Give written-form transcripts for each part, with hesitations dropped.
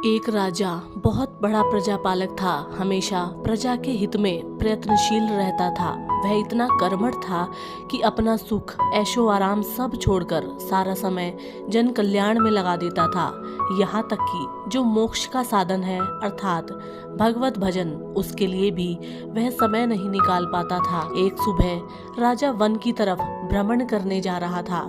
एक राजा बहुत बड़ा प्रजापालक था। हमेशा प्रजा के हित में प्रयत्नशील रहता था। वह इतना कर्मठ था कि अपना सुख ऐशो आराम सब छोड़कर सारा समय जन कल्याण में लगा देता था। यहाँ तक कि जो मोक्ष का साधन है अर्थात भगवत भजन, उसके लिए भी वह समय नहीं निकाल पाता था। एक सुबह राजा वन की तरफ भ्रमण करने जा रहा था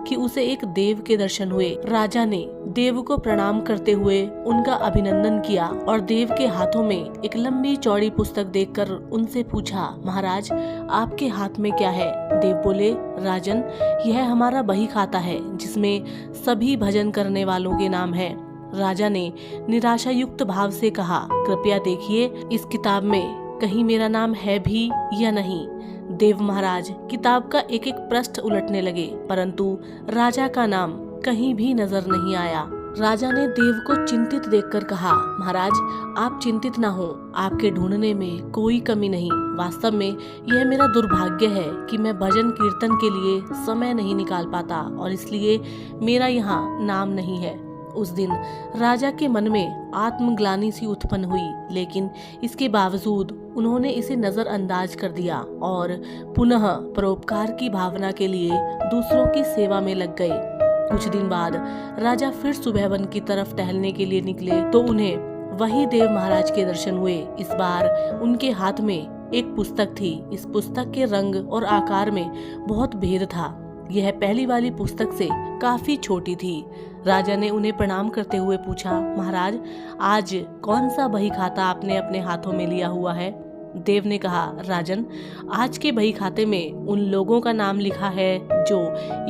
कि उसे एक देव के दर्शन हुए। राजा ने देव को प्रणाम करते हुए उनका अभिनंदन किया और देव के हाथों में एक लंबी चौड़ी पुस्तक देखकर उनसे पूछा, महाराज आपके हाथ में क्या है? देव बोले, राजन यह हमारा बही खाता है जिसमें सभी भजन करने वालों के नाम है। राजा ने निराशा युक्त भाव से कहा, कृपया देखिए इस किताब में कहीं मेरा नाम है भी या नहीं। देव महाराज किताब का एक एक पृष्ठ उलटने लगे, परंतु राजा का नाम कहीं भी नजर नहीं आया। राजा ने देव को चिंतित देखकर कहा, महाराज आप चिंतित ना हो, आपके ढूंढने में कोई कमी नहीं। वास्तव में यह मेरा दुर्भाग्य है कि मैं भजन कीर्तन के लिए समय नहीं निकाल पाता और इसलिए मेरा यहाँ नाम नहीं है। उस दिन राजा के मन में आत्मग्लानि सी उत्पन्न हुई, लेकिन इसके बावजूद उन्होंने इसे नजरअंदाज कर दिया और पुनः परोपकार की भावना के लिए दूसरों की सेवा में लग गए। कुछ दिन बाद राजा फिर सुबह वन की तरफ टहलने के लिए निकले तो उन्हें वही देव महाराज के दर्शन हुए। इस बार उनके हाथ में एक पुस्तक थी। इस पुस्तक के रंग और आकार में बहुत भेद था। यह पहली वाली पुस्तक से काफी छोटी थी। राजा ने उन्हें प्रणाम करते हुए पूछा, महाराज आज कौन सा बही खाता आपने अपने हाथों में लिया हुआ है? देव ने कहा, राजन आज के बही खाते में उन लोगों का नाम लिखा है जो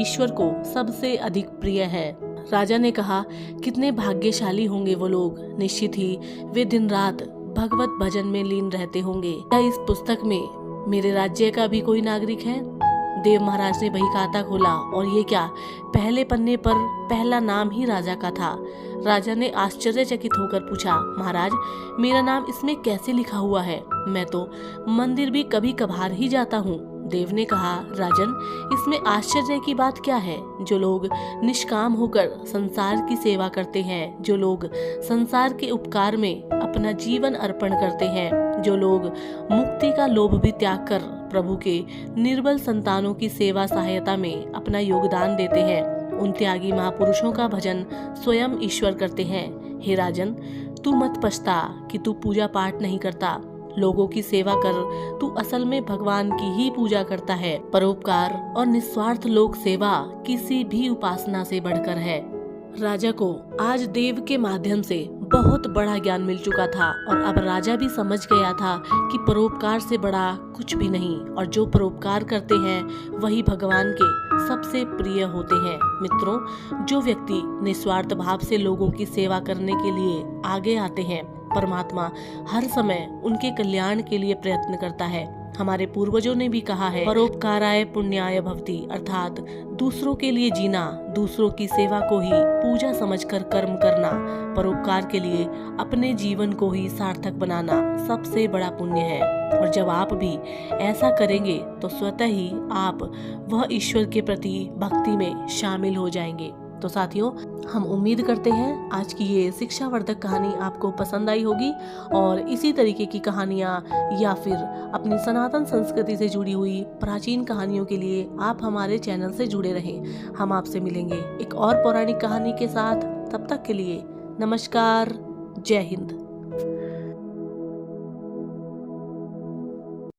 ईश्वर को सबसे अधिक प्रिय है। राजा ने कहा, कितने भाग्यशाली होंगे वो लोग, निश्चित ही वे दिन रात भगवत भजन में लीन रहते होंगे। क्या इस पुस्तक में मेरे राज्य का भी कोई नागरिक है? देव महाराज ने बही खाता खोला और ये क्या, पहले पन्ने पर पहला नाम ही राजा का था। राजा ने आश्चर्यचकित होकर पूछा, महाराज मेरा नाम इसमें कैसे लिखा हुआ है? मैं तो मंदिर भी कभी कभार ही जाता हूँ। देव ने कहा, राजन इसमें आश्चर्य की बात क्या है? जो लोग निष्काम होकर संसार की सेवा करते हैं, जो लोग संसार के उपकार में अपना जीवन अर्पण करते हैं, जो लोग मुक्ति का लोभ भी त्याग कर प्रभु के निर्बल संतानों की सेवा सहायता में अपना योगदान देते हैं, उन त्यागी महापुरुषों का भजन स्वयं ईश्वर करते हैं। हे राजन तू मत पछता कि तू पूजा पाठ नहीं करता, लोगों की सेवा कर, तू असल में भगवान की ही पूजा करता है। परोपकार और निस्वार्थ लोक सेवा किसी भी उपासना से बढ़कर है। राजा को आज देव के माध्यम से बहुत बड़ा ज्ञान मिल चुका था और अब राजा भी समझ गया था कि परोपकार से बड़ा कुछ भी नहीं और जो परोपकार करते हैं वही भगवान के सबसे प्रिय होते हैं। मित्रों, जो व्यक्ति निस्वार्थ भाव से लोगों की सेवा करने के लिए आगे आते हैं, परमात्मा हर समय उनके कल्याण के लिए प्रयत्न करता है। हमारे पूर्वजों ने भी कहा है, परोपकाराय पुण्याय भवति, अर्थात दूसरों के लिए जीना, दूसरों की सेवा को ही पूजा समझकर कर्म करना, परोपकार के लिए अपने जीवन को ही सार्थक बनाना सबसे बड़ा पुण्य है। और जब आप भी ऐसा करेंगे तो स्वतः ही आप वह ईश्वर के प्रति भक्ति में शामिल हो जाएंगे। तो साथियों, हम उम्मीद करते हैं आज की ये शिक्षावर्धक कहानी आपको पसंद आई होगी और इसी तरीके की कहानियाँ या फिर अपनी सनातन संस्कृति से जुड़ी हुई प्राचीन कहानियों के लिए आप हमारे चैनल से जुड़े रहें। हम आपसे मिलेंगे एक और पौराणिक कहानी के साथ। तब तक के लिए नमस्कार, जय हिंद।